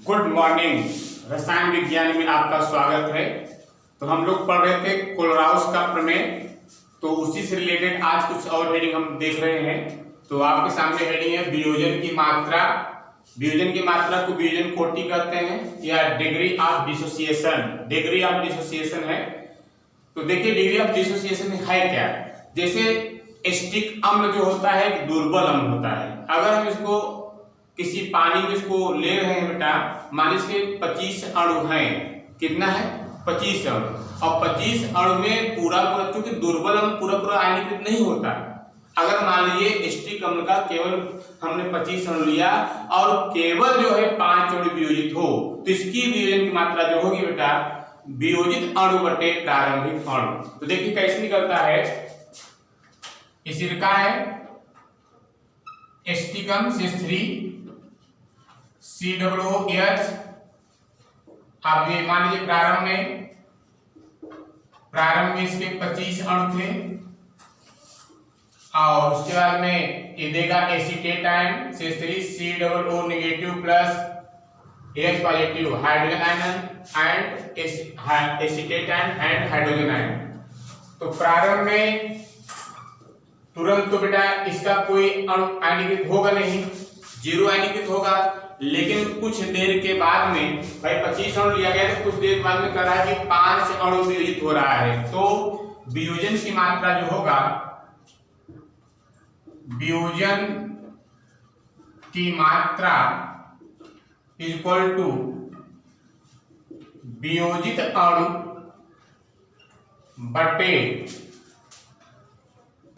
Good morning. रसायन विज्ञान में आपका स्वागत है। तो हम लोग पढ़ रहे थे कोलराउस का प्रमेय, तो उसी से रिलेटेड आज कुछ और हेडिंग हम देख रहे हैं। तो आपके सामने हेडिंग है वियोजन की मात्रा। वियोजन की मात्रा को वियोजन कोटि कहते हैं या degree of dissociation. Degree of dissociation है। तो देखिए डिग्री ऑफ डिसोसिएशन है क्या। जैसे एसिटिक अम्ल जो होता है एक दुर्बल अम्ल होता है। अगर हम इसको किसी पानी में इसको ले रहे हैं बेटा, मान लीजिए 25 अणु हैं। कितना है? 25 अणु। और 25 अणु में पूरा क्योंकि दुर्बल अम्ल पूरा आयनीकृत नहीं होता। अगर मान लीजिए एसिटिक अम्ल का केवल हमने 25 अणु लिया और केवल जो है 5 अणु वियोजित हो, तो इसकी वियोजन की मात्रा जो होगी बेटा वियोजित अणु बटे प्रारंभिक अणु। तो देखिए कैसे निकलता है। सिरका है एसिटिकम CH3 COOH। अब ये मान लीजिए प्रारंभ में इसके 25 अणु थे और उसके बाद में ये देगा acetate ion CH3 COO negative plus H positive hydrogen ion and acetate ion and hydrogen ion. तो प्रारंभ में तुरंत तो बेटा इसका कोई अणु आयनीकृत होगा नहीं, जीरो आयनीकृत होगा। लेकिन कुछ देर के बाद में भाई 25 अणु लिया गया, तो कुछ देर बाद में कर रहा है कि 5 अणु वियोजित हो रहा है। तो वियोजन की मात्रा जो होगा, वियोजन की मात्रा इज इक्वल टू वियोजित अणु बटे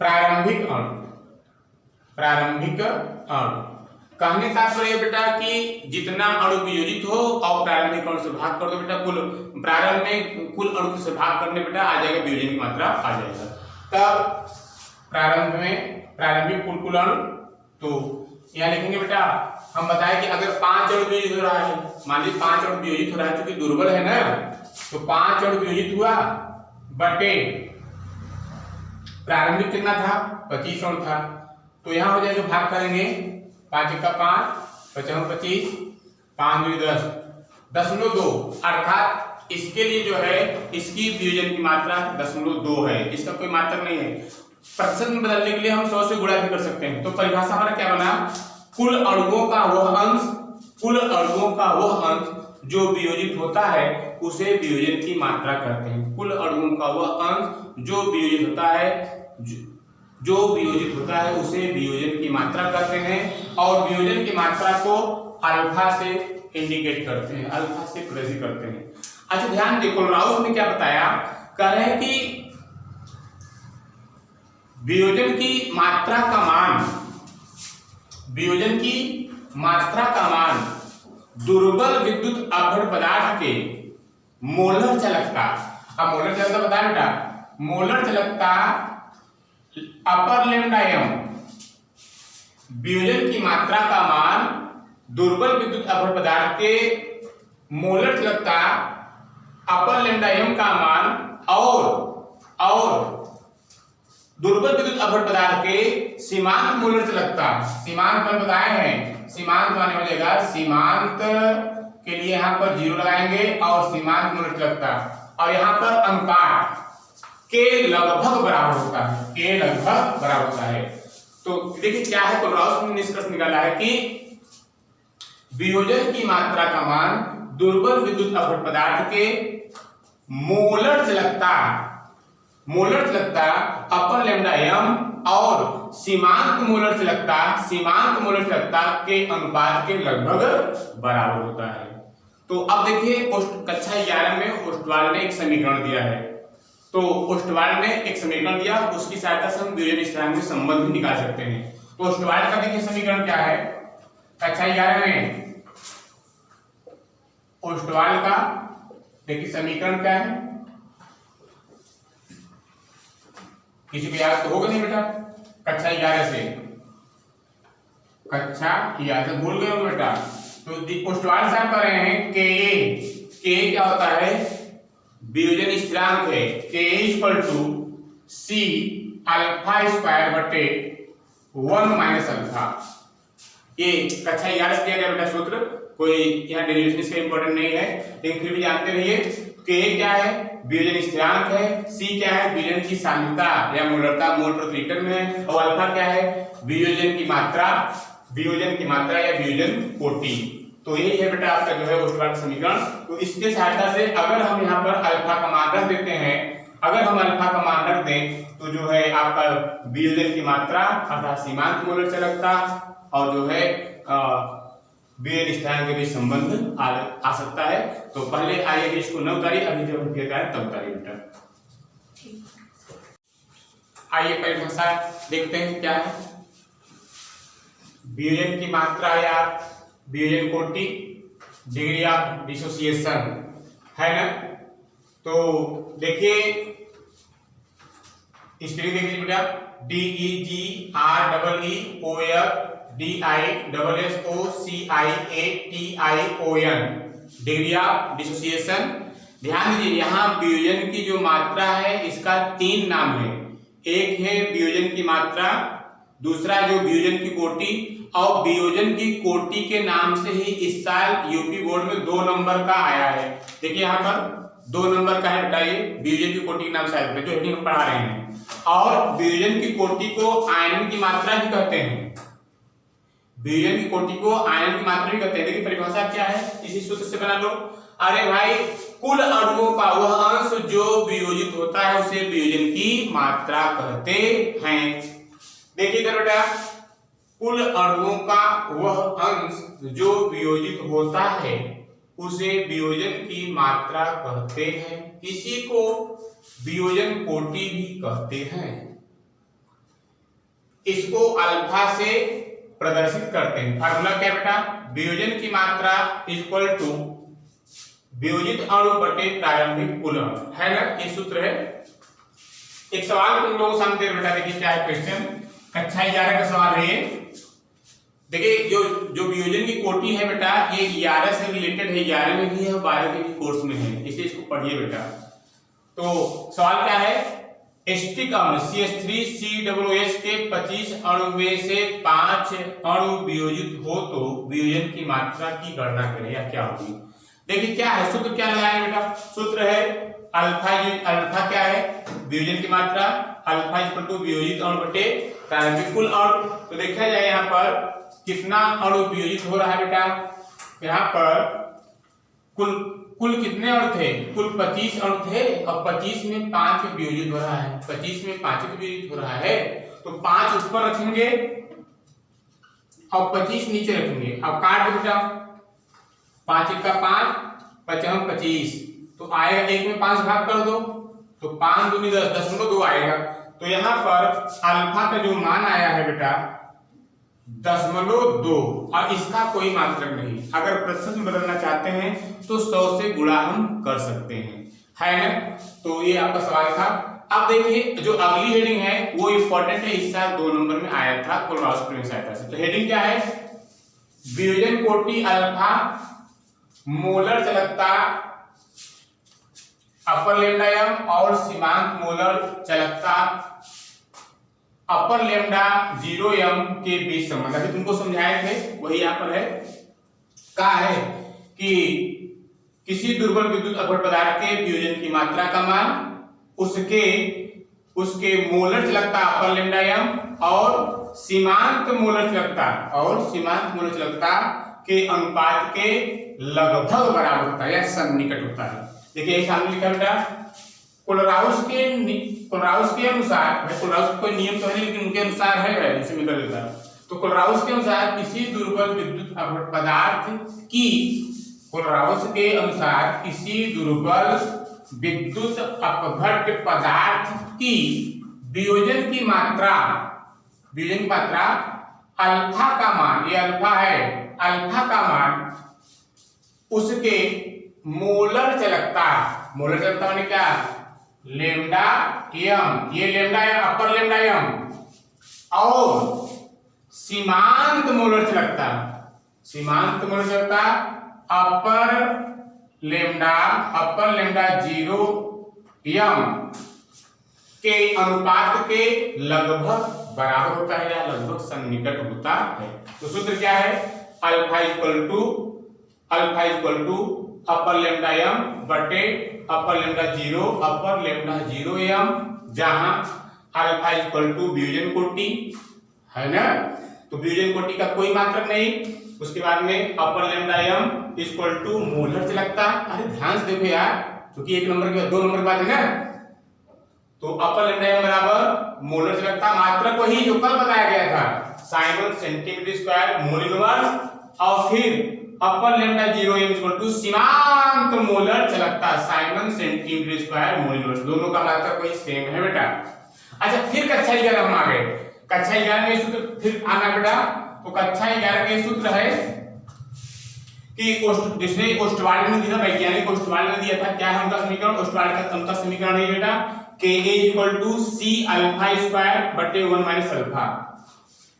प्रारंभिक अणु। प्रारंभिक अणु कहने का तात्पर्य बेटा कि जितना अणु वियोजित हो और प्रारंभिक अणु से भाग कर दो बेटा, कुल प्रारंभ में कुल अणु से भाग करने बेटा आ जाएगा वियोजन की मात्रा आ जाएगा। तब प्रारंभिक कुल अणु, तो यहाँ लिखेंगे बेटा हम बताएं कि अगर 5 अणु वियोजित हो रहा है, मान लीजिए 5 अणु वियोजित हो रहा है, क्योंकि दुर्बल है ना, तो 5 अणु वियोजित हुआ बटे प्रारंभिक कितना था 25 अणु था। तो यहाँ हो जाएगा भाग करेंगे 5 का 5 55 25 5 10 0.2 अर्थात इसके लिए जो है इसकी वियोजन की मात्रा 0.2 है। इसका कोई मात्रक नहीं है। प्रतिशत में बदलने के लिए हम 100 से गुणा भी कर सकते हैं। तो परिभाषा हमारा क्या बना, कुल अणुओं का वह अंश जो वियोजित होता है उसे वियोजन की मात्रा कहते हैं। कुल अणुओं का वह अंश जो वियोजित होता है उसे वियोजन की मात्रा कहते हैं। और वियोजन की मात्रा को अल्फा से इंडिकेट करते हैं, अल्फा से प्रदर्शित करते हैं। अच्छा ध्यान देखो, कोलराउस ने क्या बताया, कह रहे हैं कि वियोजन की मात्रा का मान दुर्बल विद्युत अपघटन पदार्थ के मोलर चालकता। अब मोलर चालकता बता बेटा, मोलर चालकता अपर लैम्डा m, वियोजन की मात्रा का मान दुर्बल विद्युत अपघटन पदार्थ के मोलर चालकता अपर लैम्डा m का मान और दुर्बल विद्युत अपघटन पदार्थ के सीमांत मोलर चालकता, सीमांत पर बताए हैं, सीमांत माने हो जाएगा, सीमांत के लिए यहाँ पर 0 लगाएंगे और सीमांत मोलर चालकता, और यहाँ पर अनुपात के लगभग बराबर होता है, के लगभग बराबर होता है। तो देखिए क्या है, कोलराउस ने निष्कर्ष निकाला है कि वियोजन की मात्रा का मान दुर्बल विद्युत अपघटन पदार्थ के मोलर चालकता अपर लैम्डा m और सीमांत मोलर चालकता के अनुपात के लगभग बराबर होता है। तो अब देखिए कक्षा 11 में ओस्टवाल्ड ने एक समीकरण दिया है। तो ओस्टवाल्ड ने एक समीकरण दिया, उसकी सहायता से हम वियोजन स्थिरांक में संबंध भी निकाल सकते हैं। तो ओस्टवाल्ड का देखिए समीकरण क्या है, कक्षा 11 में ओस्टवाल्ड का देखिए समीकरण क्या है, किसी को याद तो होगा नहीं बेटा, कक्षा 11 से भूल गए हो बेटा। तो ओस्टवाल्ड साहब कह रहे हैं के क्या होता है, वियोजन स्थिरांक है, K equal to C alpha square बटे 1 माइनस अल्फा। ये कक्षा 11 से दिया गया बेटा सूत्र, कोई यहाँ डेरिवेशन इसका इंपॉर्टेंट नहीं है, लेकिन फिर भी जानते रहिए कि ए क्या है, वियोजन स्थिरांक है, सी क्या है, वियोजन की सांद्रता या मोलरता मोल प्रति लीटर में है, और अल्फा क्या है, वियोजन की मात्रा या वियोजन कोटि। तो यही है बेटा आपका जो है ओस्टरगार्ड समीकरण। तो इसके सहायता से अगर हम यहाँ पर अल्फा का मान रख देते हैं, अगर हम अल्फा का मान रख दें तो जो है आपका वियोजन की मात्रा अर्थात सीमांत मोलर चालकता और जो है वियोजन स्थिरांक के बीच संबंध आ सकता है। तो पहले आइए इसको न उतारिए, अभी जब हम फिर तब उतारिए बेटा। आइए परिभाषा देखते हैं क्या है। वियोजन की मात्रा या वियोजन कोटि, डिग्री ऑफ डिसोसिएशन है ना। तो देखिए स्पेलिंग देख लीजिए बेटा, DEGREEOF डिग्री ऑफ डिसोसिएशन। ध्यान दीजिए यहाँ वियोजन की जो मात्रा है इसका 3 नाम है, एक है वियोजन की मात्रा, दूसरा जो वियोजन की कोटि, और वियोजन की कोटि के नाम से ही इस साल यूपी बोर्ड में 2 नंबर का आया है। देखिए यहाँ पर 2 नंबर का है बेटा, ये वियोजन की कोटि के नाम से आया है जो हेडिंग हम पढ़ा रहे हैं। और वियोजन की कोटि को आयन की मात्रा भी कहते हैं, वियोजन की कोटि को आयन की मात्रा भी कहते हैं। देखिए परिभाषा क्या है, इसी सूत्र से बना लो। अरे भाई कुल अणुओं का वह अंश जो वियोजित होता है उसे वियोजन की मात्रा कहते हैं। देखिए इधर बेटा, कुल अणुओं का वह अंश जो वियोजित होता है उसे वियोजन की मात्रा कहते हैं, इसी को वियोजन कोटि भी कहते हैं। इसको अल्फा से प्रदर्शित करते हैं। फार्मूला क्या बेटा, वियोजन की मात्रा इक्वल टू वियोजित अणु बटे प्रारंभिक कुल अणु, है ना, ये सूत्र है। एक सवाल तुम लोगों के सामने बेटा, देखिए क्या है क्वेश्चन, कक्षा 11 का सवाल है ये। देखिए जो वियोजन की कोटि है बेटा ये 11 से रिलेटेड है, 11 में भी है और 12 के भी कोर्स में है, इसे इसको पढ़िए बेटा। तो सवाल क्या है, एस्टिक अम्ल CH3COOH के 25 अणु में से 5 अणु वियोजित हो तो वियोजन की मात्रा की गणना करें या क्या होगी। देखिए क्या है सूत्र, क्या लगाया बेटा, सूत्र है अल्फा क्या है, वियोजन की मात्रा, अल्फा इक्वल टू वियोजित अणु बटे प्रारंभिक कुल अणु। तो देखा जाए यहाँ पर कितना अणु वियोजित हो रहा है बेटा, यहाँ पर कुल कितने अणु थे, कुल 25 अणु थे और 25 में 5 वियोजित हो रहा है, 25 में 5 वियोजित हो रहा है। तो 5 ऊपर रखेंगे और 25 नीचे रखेंगे। अब काट दो बेटा, 5 का 5, 5 25, तो आएगा 1 में 5 भाग कर दो तो 5 दूनी 10, 10.2 आएगा। तो यहाँ पर अल्फा का जो मान आया है बेटा 10.2 और इसका कोई मात्रक नहीं। अगर प्रतिशत में बदलना चाहते हैं तो 100 से गुणा हम कर सकते हैं, है ना। तो ये आपका सवाल था। अब देखिए जो अगली हेडिंग है वो इंपॉर्टेंट है, इस साल 2 नंबर में आया था कोलराउस प्रमेय सहायता से। तो हेडिंग क्या है, वियोजन कोटि अल्फा मोलर चालकता अपर लैम्डा एम और सीमांत मोलर चालकता अपर लैम्डा 0m के बीच संबंध, अभी तुमको समझाए थे वही यहाँ पर है। कहा है कि किसी दुर्बल विद्युत अपवर्तक पदार्थ के वियोजन की मात्रा का मान उसके मोलर चालकता अपर लैम्डा एम और सीमांत मोलर चालकता के अनुपात के लगभग बराबर होता है या सन्निकट होता है। देखिए सामने लिखा बेटा, कोलराउस के अनुसार, कोलराउस कोई नियम तो है नहीं लेकिन उनके अनुसार है, उसे निकल लेता है। तो कोलराउस के अनुसार किसी दुर्बल विद्युत अपवर्तक पदार्थ की, कोलराउस के अनुसार किसी दुर्बल विद्युत अपघट्य पदार्थ की वियोजन की मात्रा अल्फा का मान, ये अल्फा है, अल्फा का मान उसके मोलर चालकता माने क्या, लैम्डा एम, ये लैम्डा एम अपर लैम्डा एम और सीमांत मोलर चालकता अपर लैम्डा 0m के अनुपात के लगभग बराबर होता है या लगभग सन्निकट होता है। तो सूत्र क्या है, alpha equal to upper lambda M बटे upper lambda 0 upper lambda 0 M, जहां अल्फा इक्वल टू वियोजन कोटि है ना, तो वियोजन कोटि का कोई मात्रक नहीं। उसके बाद में upper lambda M equal to molar से लगता, अरे ध्यान से देखो यार, क्योंकि एक नंबर के 2 नंबर की बात है ना, तो अपर लैम्डा एम बराबर मोलर से लगता, मात्रक वही जो कल बताया गया था, siemens centimetre square mole inverse, और फिर upper lambda 0 M equal to सीमांत मोलर चलकता siemens centimetre square mole inverse, दोनों का मात्रक वही सेम है बेटा। अच्छा, फिर कक्षा 11 हम आ गए। कक्षा 11 में सूत्र फिर आना बेटा, तो कक्षा 11 में सूत्र है कि जिसने ओस्टवाल्ड ने दिया, वैज्ञानिक ओस्टवाल्ड ने दिया था, क्या है उनका समीकरण, ओस्टवाल्ड का समीकरण है बेटा Ka equal to C alpha square बटे 1 minus alpha,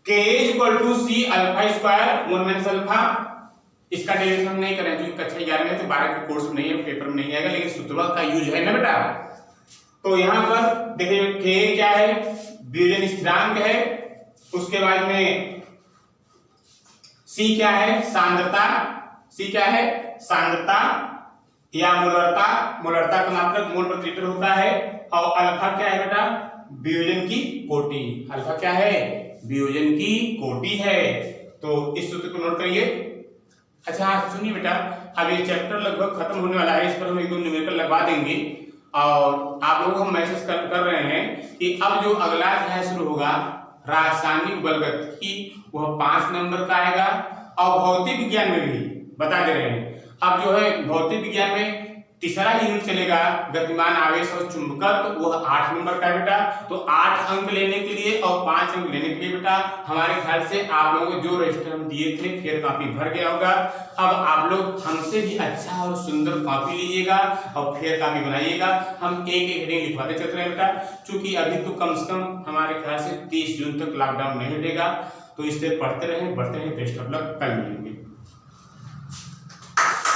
Ka equal to C alpha square 1 minus alpha. इसका डेरिवेशन हम नहीं करें क्योंकि कक्षा 11 में तो 12 के कोर्स में नहीं है, पेपर में नहीं आएगा, लेकिन सूत्र का यूज है ना बेटा। तो यहाँ पर देखिए Ka क्या है, वियोजन स्थिरांक है, उसके बाद में C क्या है, सांद्रता, C क्या है, सांद्रता या मोलरता, मोलरता का मात्रक मोल प्रति लीटर होता है, और अल्फा क्या है बेटा, वियोजन की कोटि, अल्फा क्या है, वियोजन की कोटि है। तो इस सूत्र को नोट करिए। अच्छा सुनिए बेटा, अब ये चैप्टर लगभग खत्म होने वाला है, इस पर हम 1-2 न्यूमेरिकल लगवा देंगे, और आप लोगों को हम मैसेज कर रहे हैं कि अब जो अगला अध्याय शुरू होगा रासायनिक बलगति, वह 5 नंबर का आएगा, और भौतिक विज्ञान में भी बता दे रहे हैं। अब जो है भौतिक विज्ञान में तीसरा यूनिट चलेगा गतिमान आवेश और चुंबकत्व, वह 8 नंबर का बेटा। तो 8 अंक लेने के लिए और 5 अंक लेने के लिए बेटा, हमारे ख्याल से आप लोगों को जो रजिस्टर हम दिए थे फेयर कॉपी भर गया होगा। अब आप लोग हमसे भी अच्छा और सुंदर कॉपी लीजिएगा और फेयर कॉपी बनाइएगा। हम एक हेडिंग लिखवाते चलते रहे बेटा, क्योंकि अभी तो कम से कम हमारे ख्याल से 30 जून तक लॉकडाउन नहीं हटेगा, तो इससे पढ़ते रहें, बढ़ते रहें। बेस्ट ऑफ लक, कल मिलेंगे।